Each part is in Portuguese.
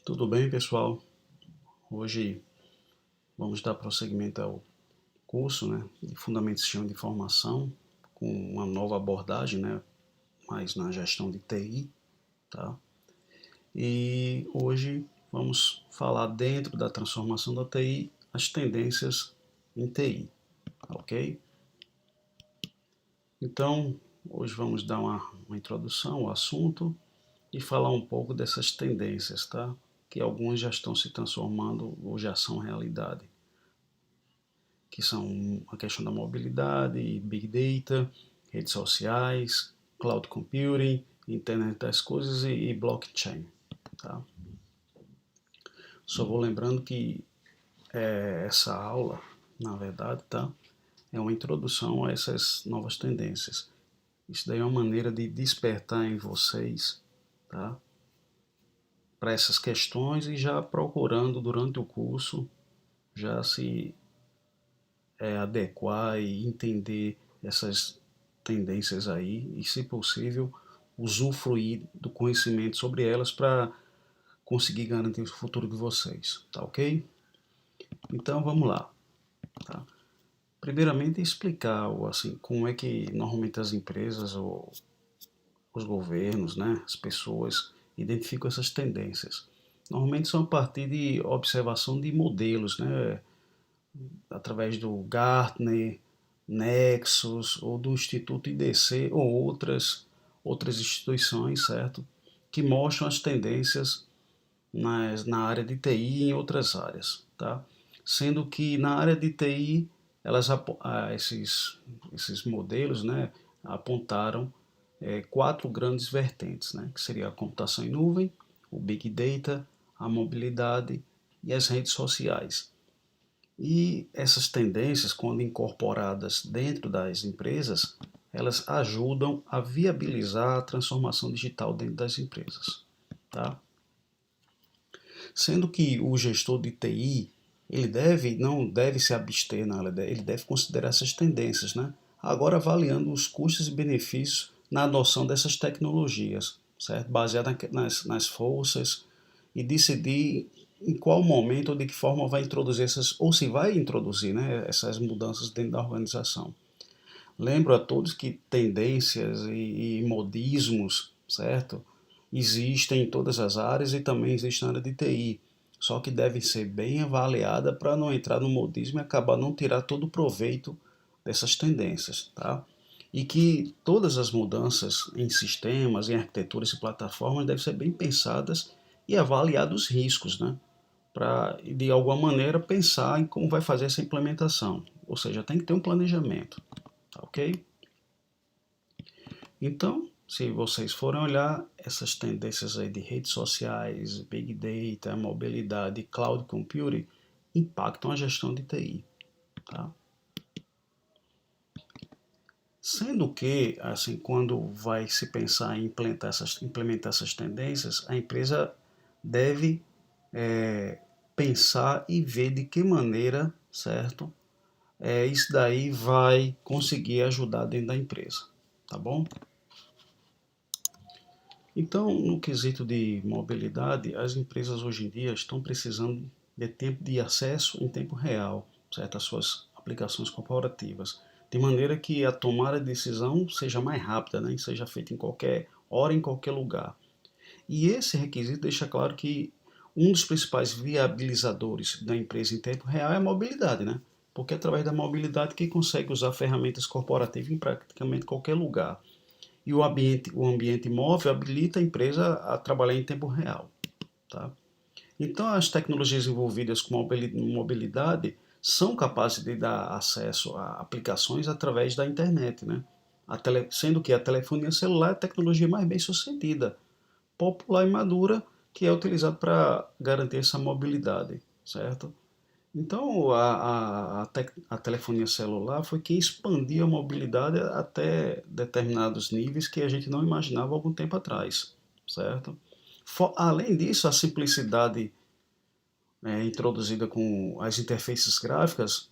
Tudo bem, pessoal? Hoje vamos dar prosseguimento ao curso, de Fundamentos de Sistema de Informação, com uma nova abordagem, mais na gestão de TI, tá? E hoje vamos falar dentro da transformação da TI, as tendências em TI, ok? Então, hoje vamos dar uma introdução ao assunto e falar um pouco dessas tendências, tá? Que algumas já estão se transformando ou já são realidade, que são a questão da mobilidade, big data, redes sociais, cloud computing, internet das coisas e blockchain. Tá? Só vou lembrando que essa aula, na verdade, tá, é uma introdução a essas novas tendências. Isso daí é uma maneira de despertar em vocês, tá, para essas questões e já procurando durante o curso já se adequar e entender essas tendências aí e, se possível, usufruir do conhecimento sobre elas para conseguir garantir o futuro de vocês, tá ok? Então vamos lá, tá? Primeiramente explicar assim como é que normalmente as empresas ou os governos, as pessoas identificam essas tendências. Normalmente são a partir de observação de modelos, através do Gartner, Nexus ou do Instituto IDC ou outras instituições, certo? Que mostram as tendências na área de TI e em outras áreas, tá? Sendo que na área de TI, esses modelos, apontaram quatro grandes vertentes, que seria a computação em nuvem, o Big Data, a mobilidade e as redes sociais. E essas tendências, quando incorporadas dentro das empresas, elas ajudam a viabilizar a transformação digital dentro das empresas, tá? Sendo que o gestor de TI, não deve se abster, não, ele deve considerar essas tendências, Agora avaliando os custos e benefícios na adoção dessas tecnologias, certo? Baseado nas forças e decidir em qual momento ou de que forma vai introduzir ou se vai introduzir, essas mudanças dentro da organização. Lembro a todos que tendências e modismos, certo? Existem em todas as áreas e também existe na área de TI. Só que devem ser bem avaliadas para não entrar no modismo e acabar não tirar todo o proveito dessas tendências, tá? E que todas as mudanças em sistemas, em arquiteturas e plataformas devem ser bem pensadas e avaliados os riscos, para, de alguma maneira, pensar em como vai fazer essa implementação. Ou seja, tem que ter um planejamento, tá ok? Então, se vocês forem olhar essas tendências aí de redes sociais, Big Data, mobilidade e Cloud Computing, impactam a gestão de TI, tá? Sendo que, assim, quando vai se pensar em implementar essas tendências, a empresa deve pensar e ver de que maneira, certo? Isso daí vai conseguir ajudar dentro da empresa, tá bom? Então, no quesito de mobilidade, as empresas hoje em dia estão precisando de tempo de acesso em tempo real, certo? Às suas aplicações corporativas, de maneira que a tomada de decisão seja mais rápida, e seja feita em qualquer hora, em qualquer lugar. E esse requisito deixa claro que um dos principais viabilizadores da empresa em tempo real é a mobilidade, Porque é através da mobilidade que consegue usar ferramentas corporativas em praticamente qualquer lugar. E o ambiente móvel habilita a empresa a trabalhar em tempo real, tá? Então, as tecnologias envolvidas com mobilidade são capazes de dar acesso a aplicações através da internet, sendo que a telefonia celular é a tecnologia mais bem sucedida, popular e madura, que é utilizada para garantir essa mobilidade, certo? Então, a telefonia celular foi quem expandiu a mobilidade até determinados níveis que a gente não imaginava há algum tempo atrás, certo? Além disso, a simplicidade introduzida com as interfaces gráficas,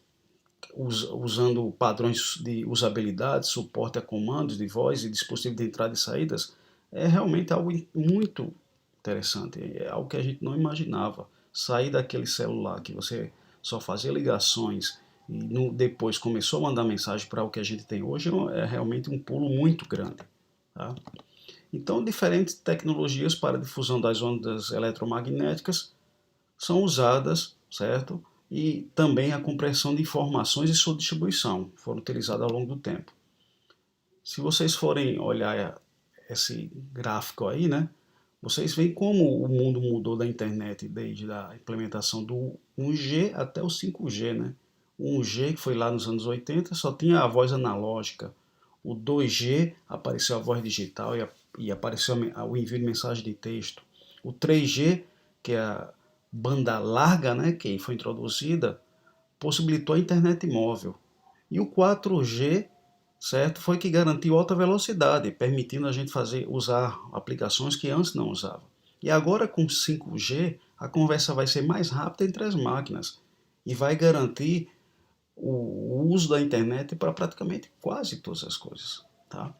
usando padrões de usabilidade, suporte a comandos de voz e dispositivos de entrada e saídas, é realmente algo muito interessante. É algo que a gente não imaginava. Sair daquele celular que você só fazia ligações e depois começou a mandar mensagem para o que a gente tem hoje é realmente um pulo muito grande. Tá? Então, diferentes tecnologias para a difusão das ondas eletromagnéticas são usadas, certo? E também a compressão de informações e sua distribuição foram utilizadas ao longo do tempo. Se vocês forem olhar esse gráfico aí, né? Vocês veem como o mundo mudou da internet desde a implementação do 1G até o 5G, né? O 1G, que foi lá nos anos 80, só tinha a voz analógica. O 2G apareceu a voz digital e apareceu o envio de mensagem de texto. O 3G, que é a banda larga, né, que foi introduzida, possibilitou a internet móvel. E o 4G, certo, foi que garantiu alta velocidade, permitindo a gente usar aplicações que antes não usava. E agora com 5G, a conversa vai ser mais rápida entre as máquinas e vai garantir o uso da internet para praticamente quase todas as coisas, tá?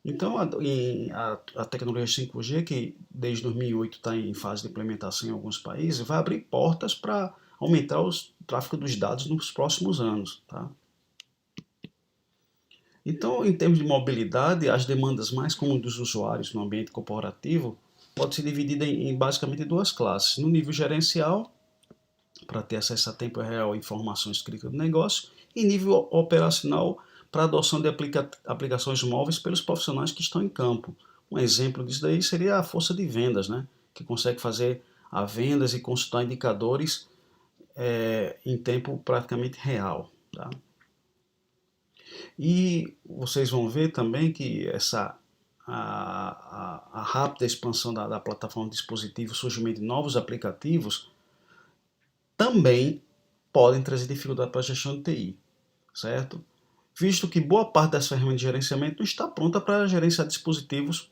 Então, a tecnologia 5G, que desde 2008 está em fase de implementação em alguns países, vai abrir portas para aumentar o tráfego dos dados nos próximos anos. Tá? Então, em termos de mobilidade, as demandas mais comuns dos usuários no ambiente corporativo pode ser dividida em basicamente duas classes. No nível gerencial, para ter acesso a tempo real a informações críticas do negócio, e nível operacional, para a adoção de aplicações móveis pelos profissionais que estão em campo. Um exemplo disso daí seria a força de vendas, né? Que consegue fazer a vendas e consultar indicadores em tempo praticamente real. Tá? E vocês vão ver também que a rápida expansão da plataforma de dispositivos, surgimento de novos aplicativos, também podem trazer dificuldade para a gestão de TI, certo? Visto que boa parte das ferramentas de gerenciamento não está pronta para gerenciar dispositivos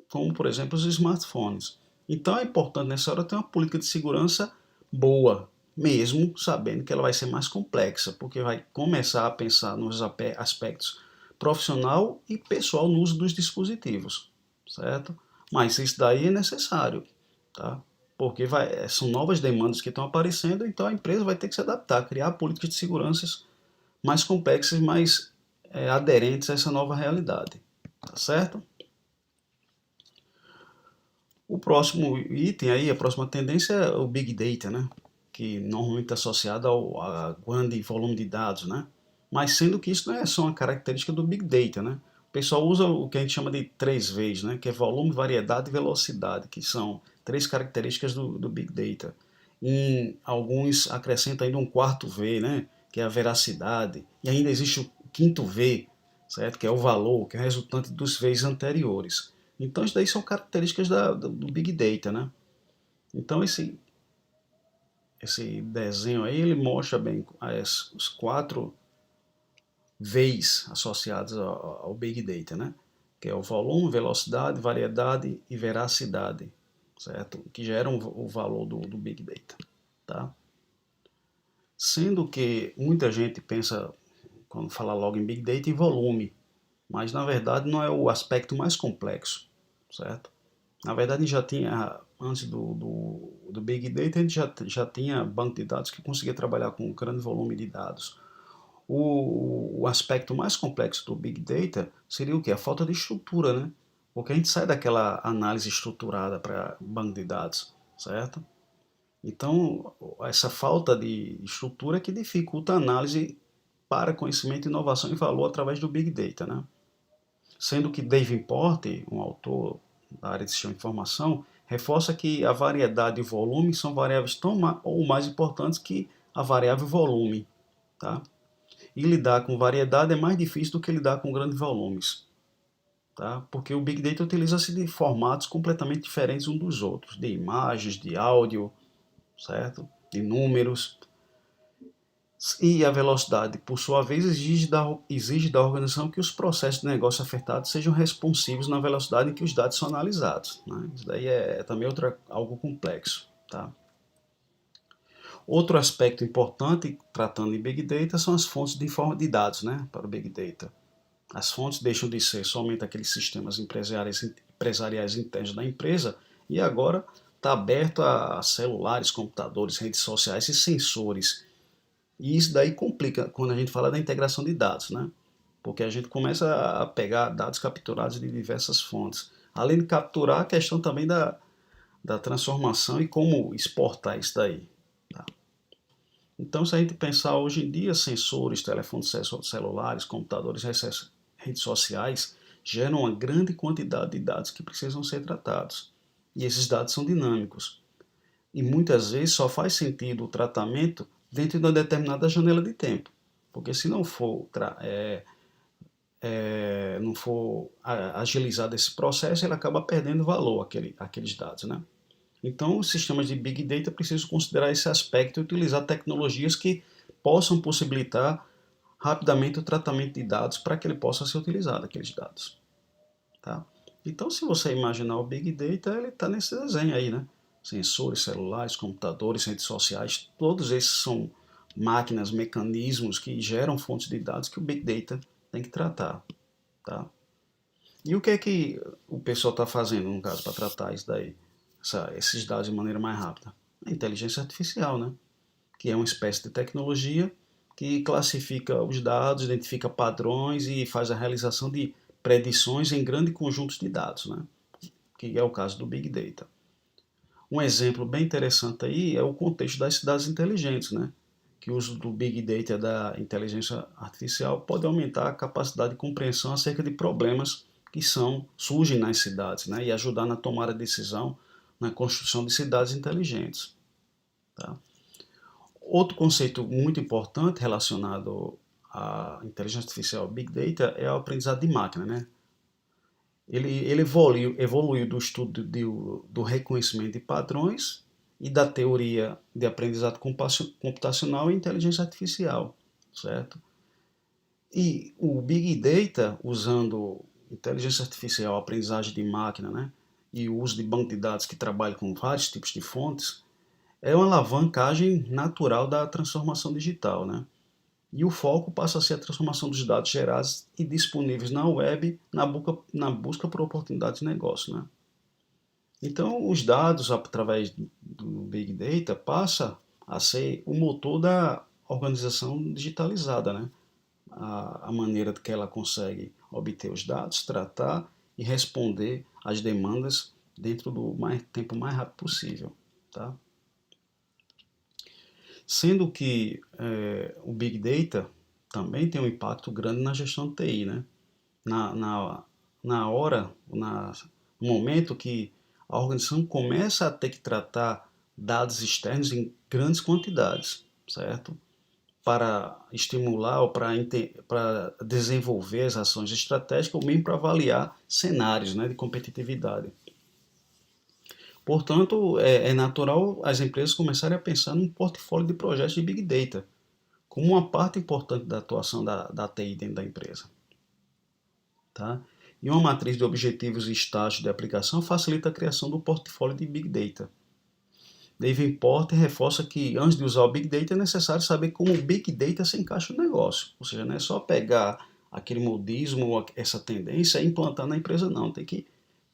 como, por exemplo, os smartphones. Então é importante nessa hora ter uma política de segurança boa, mesmo sabendo que ela vai ser mais complexa, porque vai começar a pensar nos aspectos profissional e pessoal no uso dos dispositivos, certo? Mas isso daí é necessário, tá? Porque são novas demandas que estão aparecendo, então a empresa vai ter que se adaptar, criar políticas de segurança mais complexas, mais aderentes a essa nova realidade, tá certo? O próximo item aí, a próxima tendência é o Big Data, né? Que normalmente é associado a grande volume de dados, né? Mas sendo que isso não é só uma característica do Big Data, né? O pessoal usa o que a gente chama de 3Vs, né? Que é volume, variedade e velocidade, que são três características do Big Data. Em alguns acrescentam ainda um quarto V, né? Que é a veracidade. E ainda existe o quinto V, certo? Que é o valor, que é resultante dos Vs anteriores. Então, isso daí são características do Big Data, né? Então, esse desenho aí, ele mostra bem os quatro V's associados ao Big Data, né? Que é o volume, velocidade, variedade e veracidade, certo? Que geram o valor do Big Data, tá? Sendo que muita gente pensa, quando fala logo em Big Data, em volume, mas na verdade não é o aspecto mais complexo, certo? Na verdade, a gente já tinha, antes do Big Data, a gente já tinha banco de dados que conseguia trabalhar com um grande volume de dados. O aspecto mais complexo do Big Data seria o quê? A falta de estrutura, né? Porque a gente sai daquela análise estruturada para banco de dados, certo? Então, essa falta de estrutura é que dificulta a análise para conhecimento, inovação e valor através do Big Data, né? Sendo que Davenport, um autor da área de sistema de informação, reforça que a variedade e o volume são variáveis tão ou mais importantes que a variável volume. Tá? E lidar com variedade é mais difícil do que lidar com grandes volumes. Tá? Porque o Big Data utiliza-se de formatos completamente diferentes uns dos outros, de imagens, de áudio, certo? De números. E a velocidade, por sua vez, exige da organização que os processos de negócio afetados sejam responsivos na velocidade em que os dados são analisados. Né? Isso daí é também algo complexo. Tá? Outro aspecto importante, tratando de Big Data, são as fontes de dados, né, para o Big Data. As fontes deixam de ser somente aqueles sistemas empresariais internos da empresa E agora está aberto a celulares, computadores, redes sociais e sensores. E isso daí complica quando a gente fala da integração de dados, né? Porque a gente começa a pegar dados capturados de diversas fontes. Além de capturar, a questão também da transformação e como exportar isso daí. Tá? Então, se a gente pensar hoje em dia, sensores, telefones celulares, computadores, redes sociais, geram uma grande quantidade de dados que precisam ser tratados. E esses dados são dinâmicos. E muitas vezes só faz sentido o tratamento dentro de uma determinada janela de tempo. Porque se não for agilizado esse processo, ele acaba perdendo valor, aqueles dados. Né? Então, os sistemas de Big Data precisam considerar esse aspecto e utilizar tecnologias que possam possibilitar rapidamente o tratamento de dados para que ele possa ser utilizado, aqueles dados. Tá? Então, se você imaginar o Big Data, ele está nesse desenho aí, né? Sensores, celulares, computadores, redes sociais, todos esses são máquinas, mecanismos que geram fontes de dados que o Big Data tem que tratar. Tá? E o que é que o pessoal está fazendo, no caso, para tratar isso daí, esses dados de maneira mais rápida? A inteligência artificial, né? Que é uma espécie de tecnologia que classifica os dados, identifica padrões e faz a realização de predições em grandes conjuntos de dados, né? Que é o caso do Big Data. Um exemplo bem interessante aí é o contexto das cidades inteligentes, né? Que o uso do Big Data da inteligência artificial pode aumentar a capacidade de compreensão acerca de problemas que surgem nas cidades, né? E ajudar na tomada de decisão na construção de cidades inteligentes. Tá? Outro conceito muito importante relacionado à inteligência artificial Big Data é o aprendizado de máquina. Né? Ele evoluiu do estudo do reconhecimento de padrões e da teoria de aprendizado computacional e inteligência artificial, certo? E o Big Data, usando inteligência artificial, aprendizagem de máquina, né, e o uso de banco de dados que trabalha com vários tipos de fontes, é uma alavancagem natural da transformação digital, né? E o foco passa a ser a transformação dos dados gerados e disponíveis na web na busca por oportunidades de negócio, né? Então, os dados, através do Big Data, passa a ser o motor da organização digitalizada, né? A maneira que ela consegue obter os dados, tratar e responder às demandas dentro do tempo mais rápido possível, tá? Sendo que o Big Data também tem um impacto grande na gestão de TI, né? Na, na, no momento que a organização começa a ter que tratar dados externos em grandes quantidades, certo? Para estimular ou para desenvolver as ações estratégicas ou mesmo para avaliar cenários, né, de competitividade. Portanto, é natural as empresas começarem a pensar num portfólio de projetos de Big Data, como uma parte importante da atuação da TI dentro da empresa. Tá? E uma matriz de objetivos e estágios de aplicação facilita a criação do portfólio de Big Data. Davenport reforça que antes de usar o Big Data é necessário saber como o Big Data se encaixa no negócio. Ou seja, não é só pegar aquele modismo ou essa tendência e implantar na empresa, não. Tem que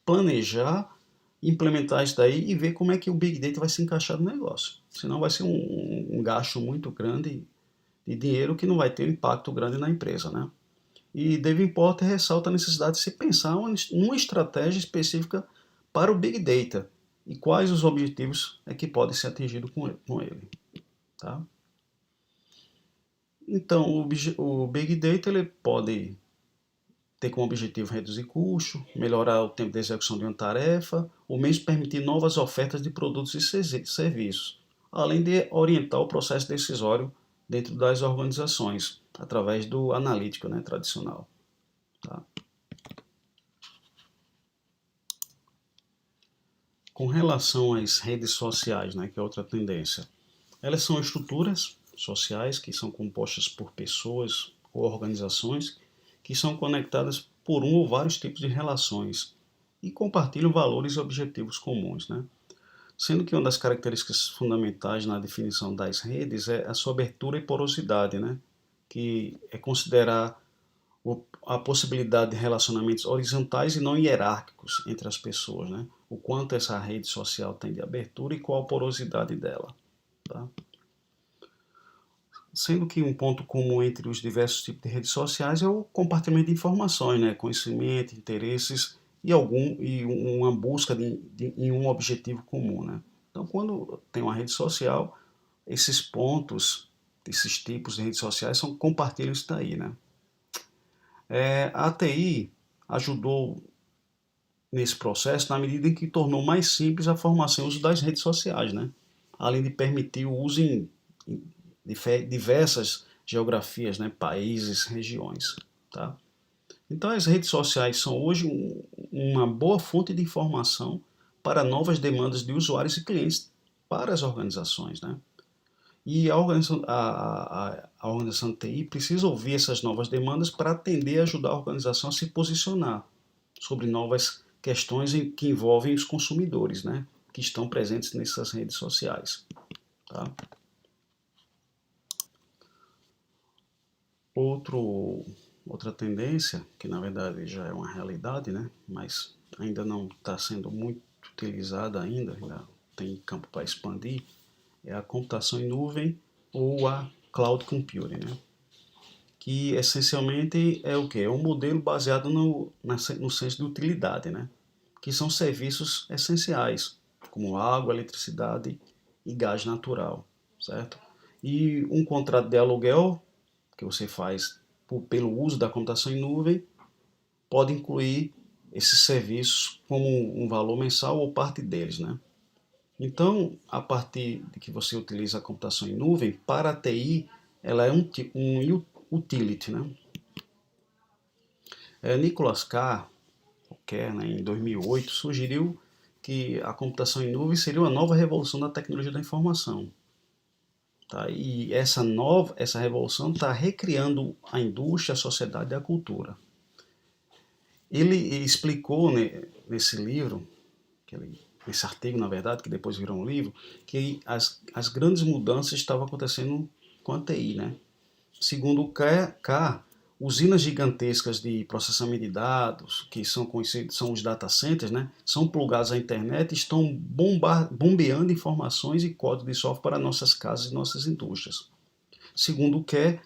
planejar, implementar isso daí e ver como é que o Big Data vai se encaixar no negócio. Senão vai ser um gasto muito grande de dinheiro que não vai ter um impacto grande na empresa, né? E Davenport ressalta a necessidade de se pensar numa estratégia específica para o Big Data e quais os objetivos é que podem ser atingidos com ele. Tá? Então, o Big Data ele pode ter como objetivo reduzir custo, melhorar o tempo de execução de uma tarefa, ou mesmo permitir novas ofertas de produtos e serviços, além de orientar o processo decisório dentro das organizações, através do analítico, né, tradicional. Tá? Com relação às redes sociais, né, que é outra tendência, elas são estruturas sociais que são compostas por pessoas ou organizações que são conectadas por um ou vários tipos de relações e compartilham valores e objetivos comuns, né? Sendo que uma das características fundamentais na definição das redes é a sua abertura e porosidade, né? Que é considerar a possibilidade de relacionamentos horizontais e não hierárquicos entre as pessoas, né? o quanto essa rede social tem de abertura e qual a porosidade dela. Tá? Sendo que um ponto comum entre os diversos tipos de redes sociais é o compartilhamento de informações, né? Conhecimento, interesses e uma busca em um objetivo comum. Né? Então, quando tem uma rede social, esses pontos, esses tipos de redes sociais compartilham isso daí. Né? A TI ajudou nesse processo na medida em que tornou mais simples a formação e o uso das redes sociais, né? Além de permitir o uso em diversas geografias, né? Países, regiões. Tá? Então as redes sociais são hoje uma boa fonte de informação para novas demandas de usuários e clientes para as organizações. Né? E a organização TI precisa ouvir essas novas demandas para atender e ajudar a organização a se posicionar sobre novas questões que envolvem os consumidores, né, que estão presentes nessas redes sociais. Tá? Outra tendência, que na verdade já é uma realidade, né, mas ainda não está sendo muito utilizada ainda tem campo para expandir, é a computação em nuvem ou a cloud computing, né? Que essencialmente é o que? É um modelo baseado no senso de utilidade, né? Que são serviços essenciais, como água, eletricidade e gás natural, certo? E um contrato de aluguel que você faz pelo uso da computação em nuvem pode incluir esses serviços como um valor mensal ou parte deles, né? Então, a partir de que você utiliza a computação em nuvem, para a TI, ela é um utility, né? Nicholas Kerr, né, em 2008, sugeriu que a computação em nuvem seria uma nova revolução da tecnologia da informação. Tá? E essa revolução está recriando a indústria, a sociedade e a cultura. Ele explicou, né, nesse livro, nesse artigo, na verdade, que depois virou um livro, que as grandes mudanças estavam acontecendo com a TI. Né? Segundo o Kerr, usinas gigantescas de processamento de dados, que são conhecidos, são os data centers, né, são plugados à internet e estão bombeando informações e código de software para nossas casas e nossas indústrias. Segundo o Kerr,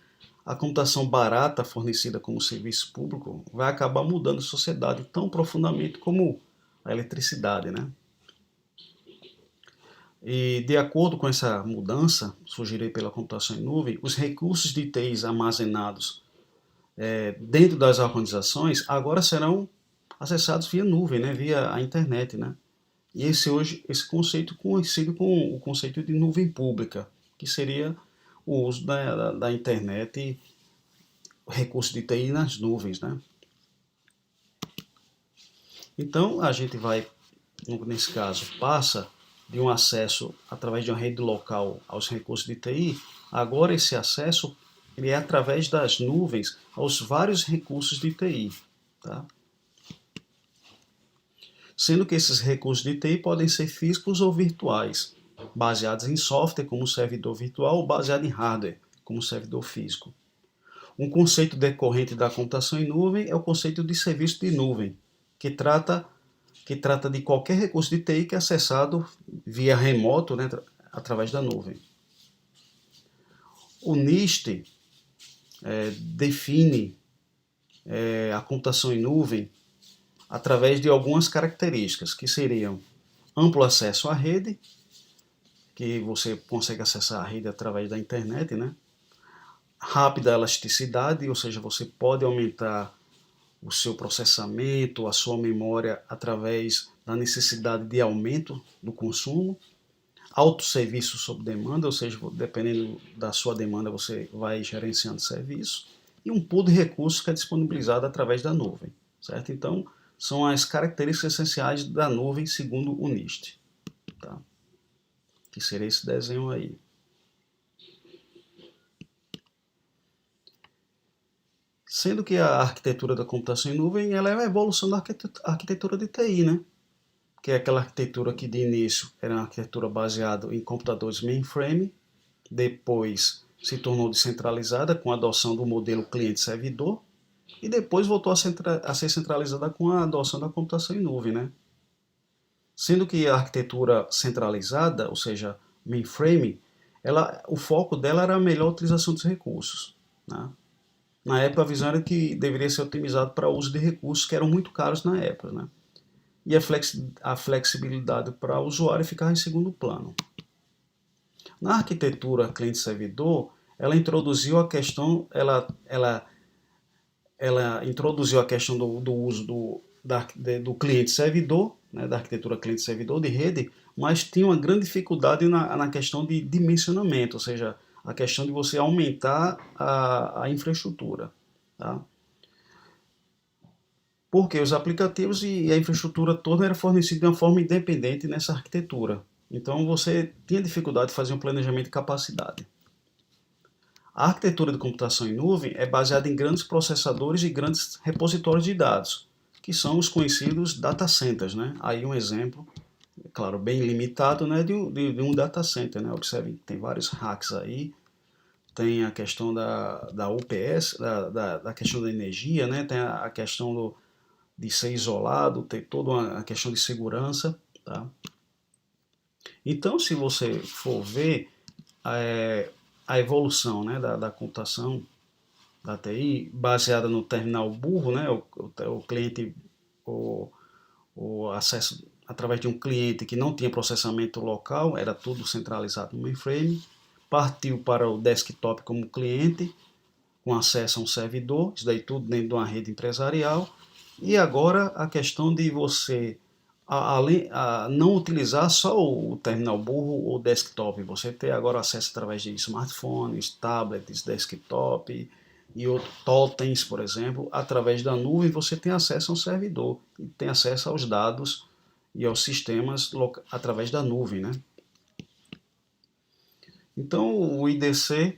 a computação barata fornecida como serviço público vai acabar mudando a sociedade tão profundamente como a eletricidade. Né? E de acordo com essa mudança sugerida pela computação em nuvem, os recursos de TI armazenados dentro das organizações agora serão acessados via nuvem, né, via a internet, né? E esse conceito conhecido com o conceito de nuvem pública, que seria o uso da internet e recursos de TI nas nuvens, né? Então a gente vai, nesse caso, passa de um acesso através de uma rede local aos recursos de TI, agora esse acesso ele é através das nuvens aos vários recursos de TI. Tá? Sendo que esses recursos de TI podem ser físicos ou virtuais, baseados em software como servidor virtual ou baseado em hardware como servidor físico. Um conceito decorrente da computação em nuvem é o conceito de serviço de nuvem, que trata de qualquer recurso de TI que é acessado via remoto, né, através da nuvem. O NIST define a computação em nuvem através de algumas características, que seriam amplo acesso à rede, que você consegue acessar a rede através da internet, né? Rápida elasticidade, ou seja, você pode aumentar o seu processamento, a sua memória através da necessidade de aumento do consumo. Autosserviço sob demanda, ou seja, dependendo da sua demanda, você vai gerenciando serviço. E um pool de recursos que é disponibilizado através da nuvem. Certo? Então, são as características essenciais da nuvem segundo o NIST. Tá? Que seria esse desenho aí. Sendo que a arquitetura da computação em nuvem ela é a evolução da arquitetura de TI, né? Que é aquela arquitetura que de início era uma arquitetura baseada em computadores mainframe, depois se tornou descentralizada com a adoção do modelo cliente-servidor e depois voltou a ser centralizada com a adoção da computação em nuvem, né? Sendo que a arquitetura centralizada, ou seja, mainframe, o foco dela era a melhor utilização dos recursos, né? Na época, a visão era que deveria ser otimizado para o uso de recursos que eram muito caros na época, né? E a flexibilidade para o usuário ficava em segundo plano. Na arquitetura cliente-servidor, ela introduziu a questão, ela introduziu a questão do uso do cliente-servidor, né, da arquitetura cliente-servidor de rede, mas tinha uma grande dificuldade na questão de dimensionamento, ou seja, a questão de você aumentar a infraestrutura. Tá? Porque os aplicativos e a infraestrutura toda era fornecida de uma forma independente nessa arquitetura. Então você tinha dificuldade de fazer um planejamento de capacidade. A arquitetura de computação em nuvem é baseada em grandes processadores e grandes repositórios de dados, que são os conhecidos data centers, né? Aí um exemplo, claro, bem limitado, né, de um data center, né? Observe, tem vários hacks aí, tem a questão da UPS, da questão da energia, né? Tem a questão de ser isolado, tem toda uma questão de segurança, tá? Então, se você for ver é, a evolução, né, da computação da TI, baseada no terminal burro, né, o cliente, o, o acesso através de um cliente que não tinha processamento local, era tudo centralizado no mainframe, partiu para o desktop como cliente, com acesso a um servidor, isso daí tudo dentro de uma rede empresarial, e agora a questão de você não utilizar só o terminal burro ou desktop, você ter agora acesso através de smartphones, tablets, desktop e outros totens, por exemplo, através da nuvem você tem acesso a um servidor e tem acesso aos dados e aos sistemas através da nuvem, né? Então o IDC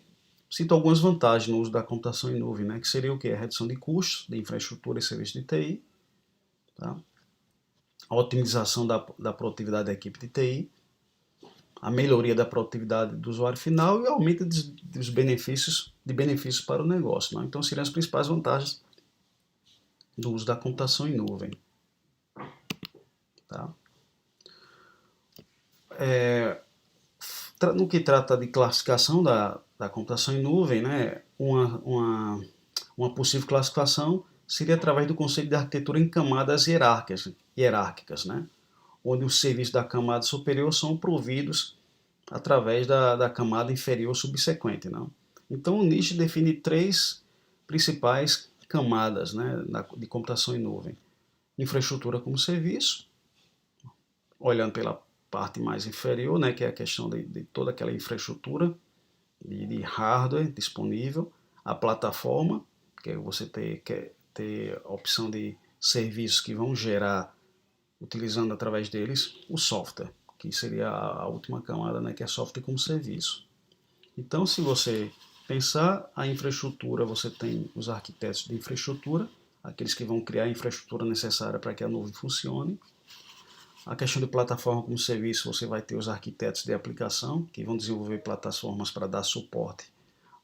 cita algumas vantagens no uso da computação em nuvem, né? Que seria o que? A redução de custos de infraestrutura e serviços de TI, tá? A otimização da produtividade da equipe de TI, a melhoria da produtividade do usuário final e o aumento dos benefícios para o negócio. Né? Então seriam as principais vantagens do uso da computação em nuvem. Tá? No que trata de classificação da computação em nuvem, né, uma possível classificação seria através do conceito de arquitetura em camadas hierárquicas, né, onde os serviços da camada superior são providos através da camada inferior subsequente. Não? Então o Niche define três principais camadas, né, de computação em nuvem. Infraestrutura como serviço, olhando pela parte mais inferior, né, que é a questão de toda aquela infraestrutura de hardware disponível, a plataforma, que é você ter a opção de serviços que vão gerar, utilizando através deles, o software, que seria a última camada, né, que é software como serviço. Então, se você pensar a infraestrutura, você tem os arquitetos de infraestrutura, aqueles que vão criar a infraestrutura necessária para que a nuvem funcione. A questão de plataforma como serviço, você vai ter os arquitetos de aplicação, que vão desenvolver plataformas para dar suporte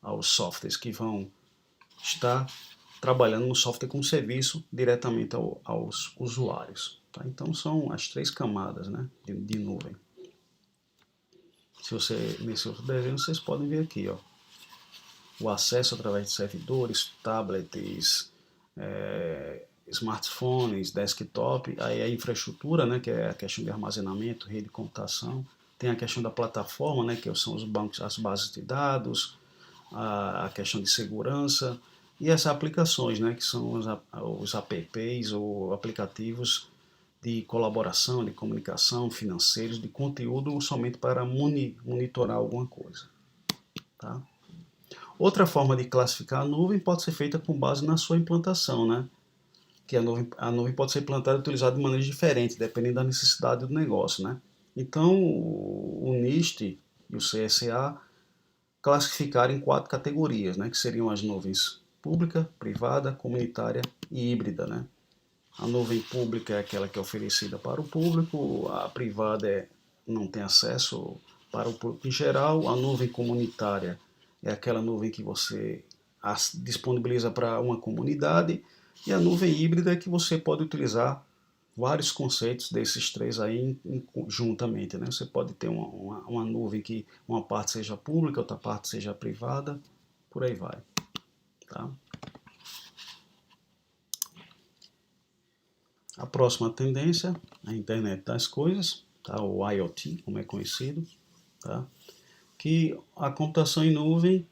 aos softwares que vão estar trabalhando no software como serviço diretamente aos usuários. Tá? Então são as três camadas, né, de nuvem. Se você, nesse outro desenho, vocês podem ver aqui, ó, o acesso através de servidores, tablets, smartphones, desktop, aí a infraestrutura, né, que é a questão de armazenamento, rede de computação, tem a questão da plataforma, né, que são os bancos, as bases de dados, a questão de segurança e as aplicações, né, que são os apps ou aplicativos de colaboração, de comunicação, financeiros, de conteúdo somente para monitorar alguma coisa. Tá? Outra forma de classificar a nuvem pode ser feita com base na sua implantação, né? Que a nuvem pode ser implantada e utilizada de maneiras diferentes, dependendo da necessidade do negócio, né? Então, o NIST e o CSA classificaram em 4 categorias, né? Que seriam as nuvens pública, privada, comunitária e híbrida, né? A nuvem pública é aquela que é oferecida para o público, a privada não tem acesso para o público em geral, a nuvem comunitária é aquela nuvem que você disponibiliza para uma comunidade, e a nuvem híbrida é que você pode utilizar vários conceitos desses três aí juntamente, né? Você pode ter uma nuvem que uma parte seja pública, outra parte seja privada, por aí vai, tá? A próxima tendência, a internet das coisas, tá? O IoT, como é conhecido, tá? Que a computação em nuvem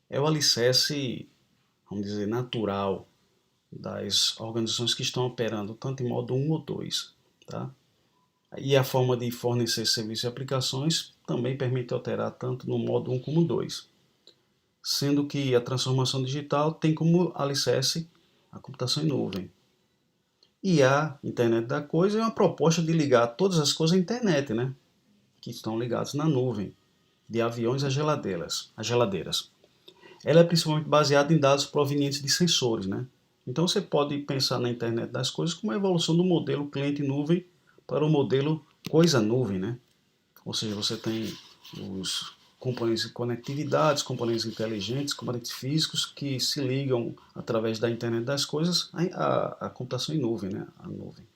é o alicerce, vamos dizer, natural das organizações que estão operando tanto em modo 1 ou 2, tá? E a forma de fornecer serviços e aplicações também permite alterar tanto no modo 1 como 2, sendo que a transformação digital tem como alicerce a computação em nuvem. E a internet da coisa é uma proposta de ligar todas as coisas à internet, né? Que estão ligadas na nuvem, de aviões a geladeiras. Ela é principalmente baseada em dados provenientes de sensores, né? Então você pode pensar na internet das coisas como a evolução do modelo cliente-nuvem para o modelo coisa-nuvem, né? Ou seja, você tem os componentes de conectividade, os componentes inteligentes, componentes físicos que se ligam através da internet das coisas à computação em nuvem, né? A nuvem.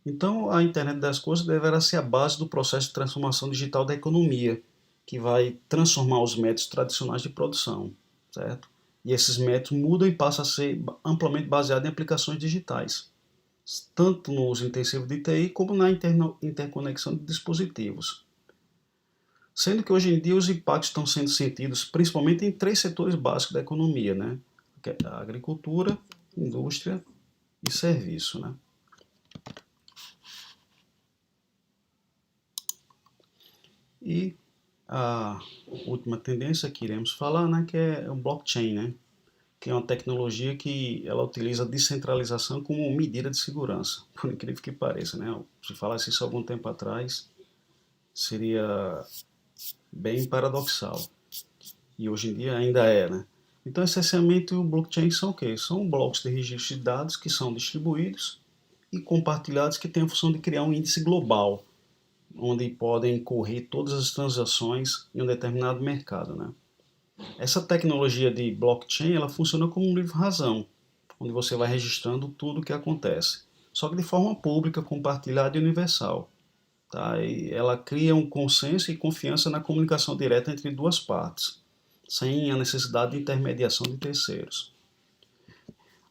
Então, a internet das coisas deverá ser a base do processo de transformação digital da economia, que vai transformar os métodos tradicionais de produção, certo? E esses métodos mudam e passam a ser amplamente baseados em aplicações digitais, tanto no uso intensivo de TI como na interconexão de dispositivos. Sendo que hoje em dia os impactos estão sendo sentidos principalmente em três setores básicos da economia, né? Que é a agricultura, indústria e serviço, né? E a última tendência que iremos falar, né, que é o blockchain, né? Que é uma tecnologia que ela utiliza a descentralização como medida de segurança, por incrível que pareça, né? Se falasse isso algum tempo atrás, seria bem paradoxal. E hoje em dia ainda é, né? Então, essencialmente, o blockchain são o quê? São blocos de registro de dados que são distribuídos e compartilhados que têm a função de criar um índice global, onde podem correr todas as transações em um determinado mercado, né? Essa tecnologia de blockchain, ela funciona como um livro-razão, onde você vai registrando tudo o que acontece, só que de forma pública, compartilhada e universal. Tá? E ela cria um consenso e confiança na comunicação direta entre duas partes, sem a necessidade de intermediação de terceiros.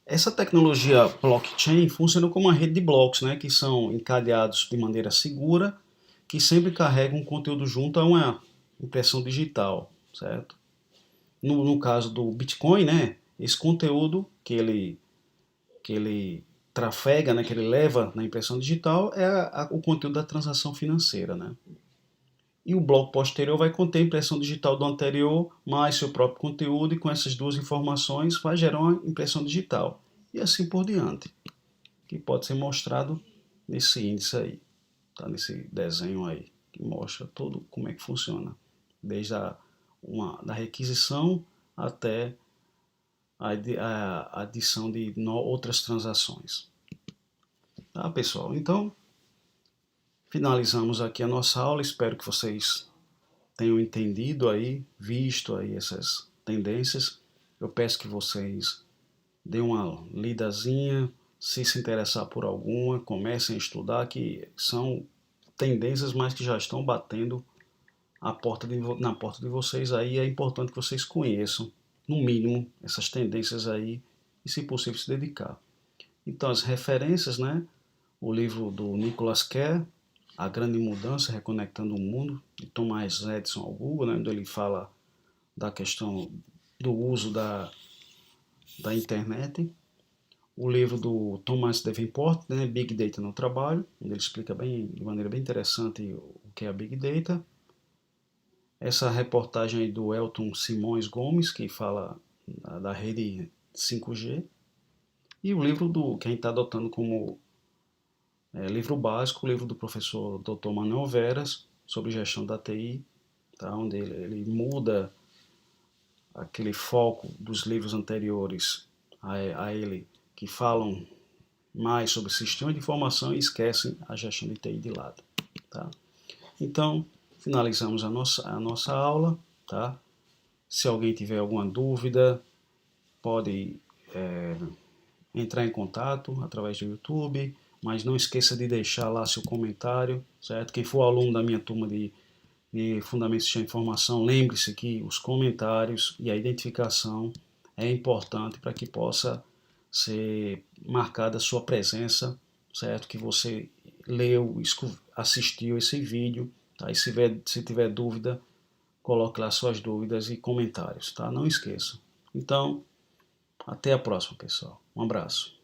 Essa tecnologia blockchain funciona como uma rede de blocos, né, que são encadeados de maneira segura, que sempre carregam um conteúdo junto a uma impressão digital, certo? No caso do Bitcoin, né, esse conteúdo que ele trafega, né, que ele leva na impressão digital é o conteúdo da transação financeira, né? E o bloco posterior vai conter a impressão digital do anterior, mais seu próprio conteúdo, e com essas duas informações vai gerar uma impressão digital. E assim por diante, que pode ser mostrado nesse índice aí, tá? Nesse desenho aí, que mostra todo como é que funciona, desde da requisição até a adição de outras transações. Tá, pessoal? Então, finalizamos aqui a nossa aula. Espero que vocês tenham entendido aí, visto aí essas tendências. Eu peço que vocês deem uma lidazinha, se interessar por alguma, comecem a estudar, que são tendências, mas que já estão batendo na porta de vocês aí. É importante que vocês conheçam, no mínimo, essas tendências aí e, se possível, se dedicar. Então, as referências, né? O livro do Nicholas Kerr, A Grande Mudança, Reconectando o Mundo, de Thomas Edison ao Google, né, onde ele fala da questão do uso da internet. O livro do Thomas Davenport, né, Big Data no Trabalho, onde ele explica de maneira bem interessante o que é a Big Data. Essa reportagem aí do Elton Simões Gomes, que fala da rede 5G. E o livro que a gente está adotando como livro básico, o livro do professor Dr. Manuel Veras, sobre gestão da TI, tá? Onde ele muda aquele foco dos livros anteriores a ele, que falam mais sobre sistema de informação e esquecem a gestão de TI de lado. Tá? Então, finalizamos a nossa aula. Tá? Se alguém tiver alguma dúvida, pode entrar em contato através do YouTube, mas não esqueça de deixar lá seu comentário, certo? Quem for aluno da minha turma de Fundamentos de Informação, lembre-se que os comentários e a identificação é importante para que possa ser marcada a sua presença, certo? Que você leu, assistiu esse vídeo, tá? E se tiver dúvida, coloque lá suas dúvidas e comentários, tá? Não esqueça. Então, até a próxima, pessoal. Um abraço.